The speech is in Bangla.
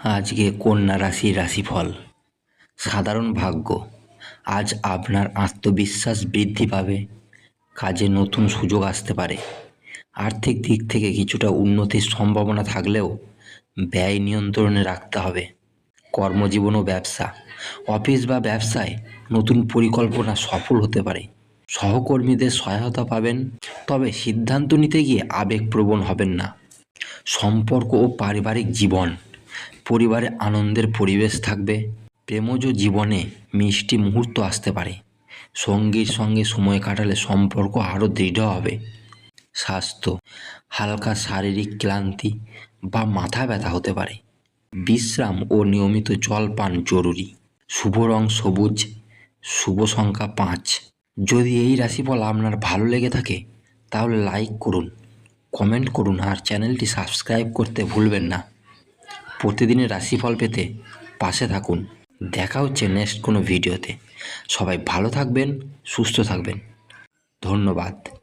আজকে কন্যা রাশির রাশিফল। সাধারণ ভাগ্য। আজ আপনার আত্মবিশ্বাস বৃদ্ধি পাবে, কাজে নতুন সুযোগ আসতে পারে। আর্থিক দিক থেকে কিছুটা উন্নতির সম্ভাবনা থাকলেও ব্যয় নিয়ন্ত্রণে রাখতে হবে। কর্মজীবন ও ব্যবসা। অফিস বা ব্যবসায় নতুন পরিকল্পনা সফল হতে পারে। সহকর্মীদের সহায়তা পাবেন, তবে সিদ্ধান্ত নিতে গিয়ে আবেগপ্রবণ হবেন না। সম্পর্ক ও পারিবারিক জীবন। পরিবারে আনন্দের পরিবেশ থাকবে। প্রেমজ জীবনে মিষ্টি মুহূর্ত আসতে পারে। সঙ্গীর সঙ্গে সময় কাটালে সম্পর্ক আরও দৃঢ় হবে। স্বাস্থ্য। হালকা শারীরিক ক্লান্তি বা মাথা ব্যথা হতে পারে। বিশ্রাম ও নিয়মিত জল পান জরুরি। শুভ রং সবুজ। শুভ সংখ্যা 5। যদি এই রাশিফল আপনার ভালো লেগে থাকে তাহলে লাইক করুন, কমেন্ট করুন আর চ্যানেলটি সাবস্ক্রাইব করতে ভুলবেন না। প্রতিদিনের রাশিফল পেতে পাশে থাকুন। দেখা হচ্ছে নেক্সট কোনো ভিডিওতে। সবাই ভালো থাকবেন, সুস্থ থাকবেন। ধন্যবাদ।